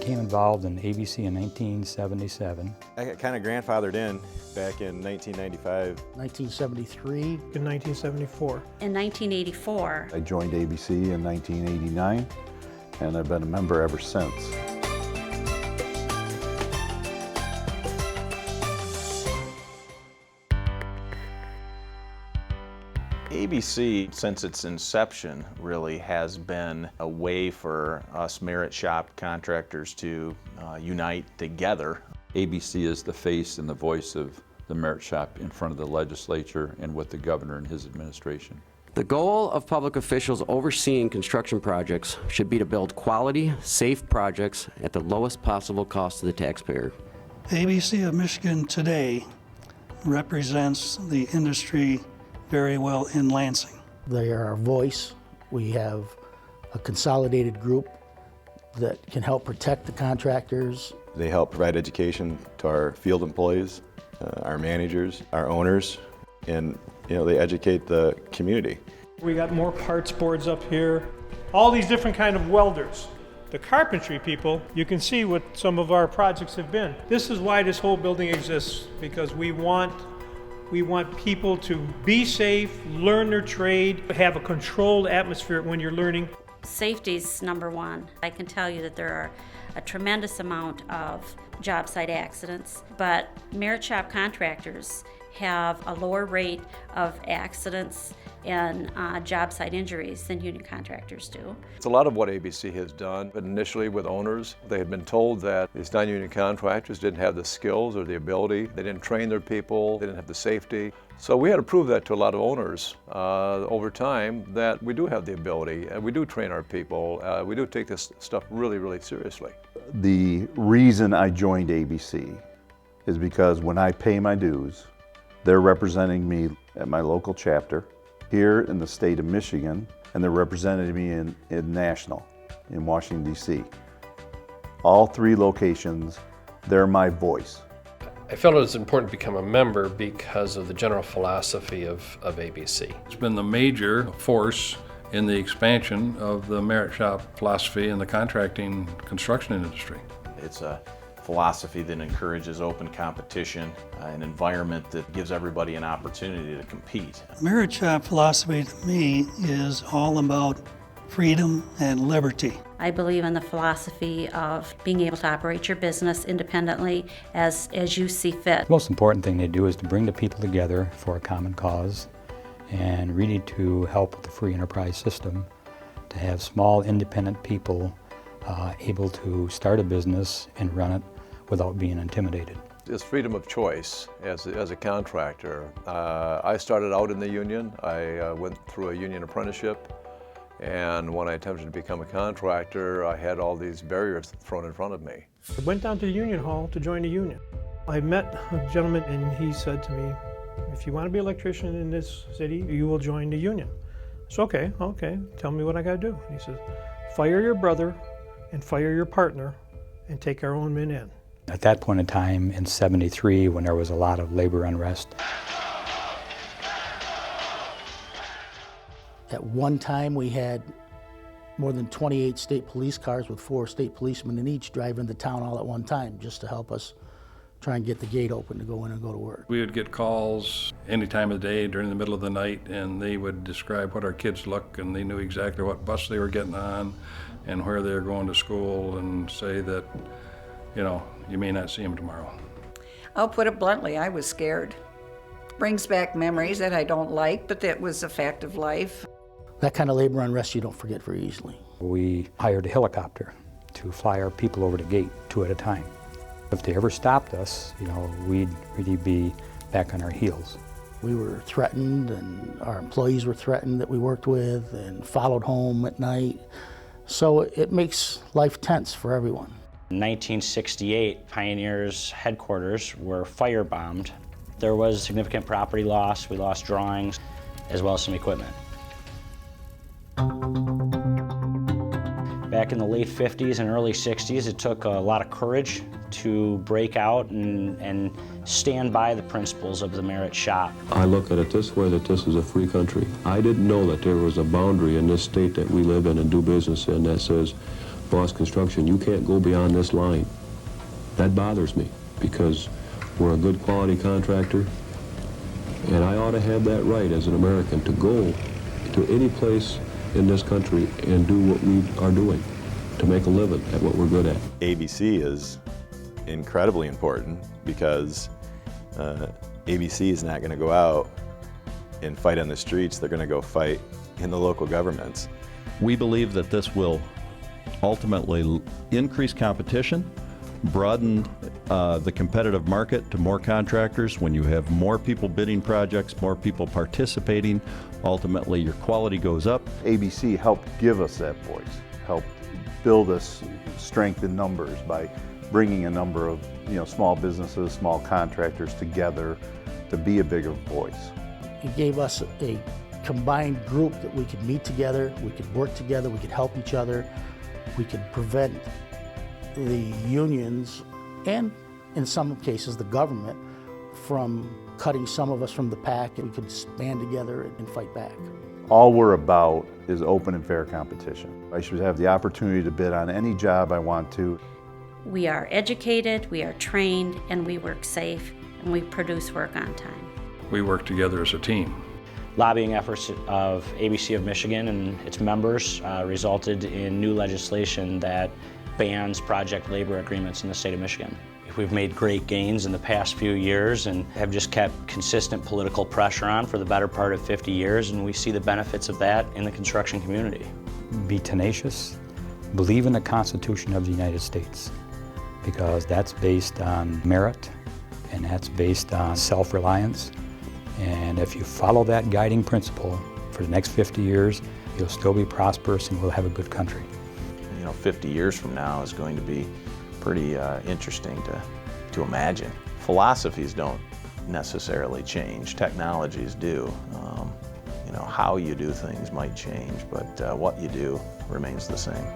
became involved in ABC in 1977. I got kind of grandfathered in back in 1995. 1973. In 1974. In 1984. I joined ABC in 1989, and I've been a member ever since. ABC, since its inception, really has been a way for us merit shop contractors to unite together. ABC is the face and the voice of the merit shop in front of the legislature and with the governor and his administration. The goal of public officials overseeing construction projects should be to build quality, safe projects at the lowest possible cost to the taxpayer. ABC of Michigan today represents the industry very well in Lansing. They are our voice. We have a consolidated group that can help protect the contractors. They help provide education to our field employees, our managers, our owners, and they educate the community. We got more parts boards up here, all these different kind of welders. The carpentry people, you can see what some of our projects have been. This is why this whole building exists, because we want people to be safe, learn their trade, have a controlled atmosphere when you're learning. Safety's number one. I can tell you that there are a tremendous amount of job site accidents, but merit shop contractors have a lower rate of accidents and job site injuries than union contractors do. It's a lot of what ABC has done, but initially with owners, they had been told that these non-union contractors didn't have the skills or the ability, they didn't train their people, they didn't have the safety. So we had to prove that to a lot of owners over time that we do have the ability and we do train our people, we do take this stuff really, really seriously. The reason I joined ABC is because when I pay my dues, they're representing me at my local chapter here in the state of Michigan, and they're representing me in national, in Washington, D.C. All three locations, they're my voice. I felt it was important to become a member because of the general philosophy of ABC. It's been the major force in the expansion of the merit shop philosophy in the contracting construction industry. It's a philosophy that encourages open competition, an environment that gives everybody an opportunity to compete. Merit shop philosophy to me is all about freedom and liberty. I believe in the philosophy of being able to operate your business independently as you see fit. The most important thing they do is to bring the people together for a common cause and really to help with the free enterprise system, to have small independent people able to start a business and run it without being intimidated. It's freedom of choice as a contractor. I started out in the union. I went through a union apprenticeship, and when I attempted to become a contractor, I had all these barriers thrown in front of me. I went down to the union hall to join the union. I met a gentleman and he said to me, if you want to be an electrician in this city, you will join the union. So okay, tell me what I got to do. And he says, fire your brother and fire your partner and take our own men in. At that point in time, in '73, when there was a lot of labor unrest, at one time we had more than 28 state police cars with 4 state policemen in each drive into town all at one time just to help us try and get the gate open to go in and go to work. We would get calls any time of the day during the middle of the night, and they would describe what our kids look, and they knew exactly what bus they were getting on and where they were going to school, and say that, you may not see them tomorrow. I'll put it bluntly, I was scared. Brings back memories that I don't like, but that was a fact of life. That kind of labor unrest you don't forget very easily. we hired a helicopter to fly our people over the gate 2 at a time. If they ever stopped us, we'd really be back on our heels. We were threatened, and our employees were threatened that we worked with, and followed home at night. So it makes life tense for everyone. In 1968, Pioneer's headquarters were firebombed. There was significant property loss. We lost drawings, as well as some equipment. Back in the late 50s and early 60s, it took a lot of courage to break out and stand by the principles of the merit shop. I look at it this way, that this is a free country. I didn't know that there was a boundary in this state that we live in and do business in that says Boss Construction, you can't go beyond this line. That bothers me because we're a good quality contractor, and I ought to have that right as an American to go to any place in this country and do what we are doing, to make a living at what we're good at. ABC is incredibly important because ABC is not going to go out and fight on the streets. They're going to go fight in the local governments. We believe that this will ultimately increase competition, broaden the competitive market to more contractors. When you have more people bidding projects, more people participating, ultimately your quality goes up. ABC helped give us that voice, helped build us strength in numbers by bringing a number of small businesses, small contractors together to be a bigger voice. It gave us a combined group that we could meet together, we could work together, we could help each other, we could prevent the unions and, in some cases, the government from cutting some of us from the pack, and we could band together and fight back. All we're about is open and fair competition. I should have the opportunity to bid on any job I want to. We are educated, we are trained, and we work safe, and we produce work on time. We work together as a team. Lobbying efforts of ABC of Michigan and its members resulted in new legislation that bans project labor agreements in the state of Michigan. We've made great gains in the past few years and have just kept consistent political pressure on for the better part of 50 years, and we see the benefits of that in the construction community. Be tenacious, believe in the Constitution of the United States, because that's based on merit and that's based on self-reliance. And if you follow that guiding principle for the next 50 years, you'll still be prosperous and we'll have a good country. 50 years from now is going to be pretty interesting to imagine. Philosophies don't necessarily change, technologies do. How you do things might change, but what you do remains the same.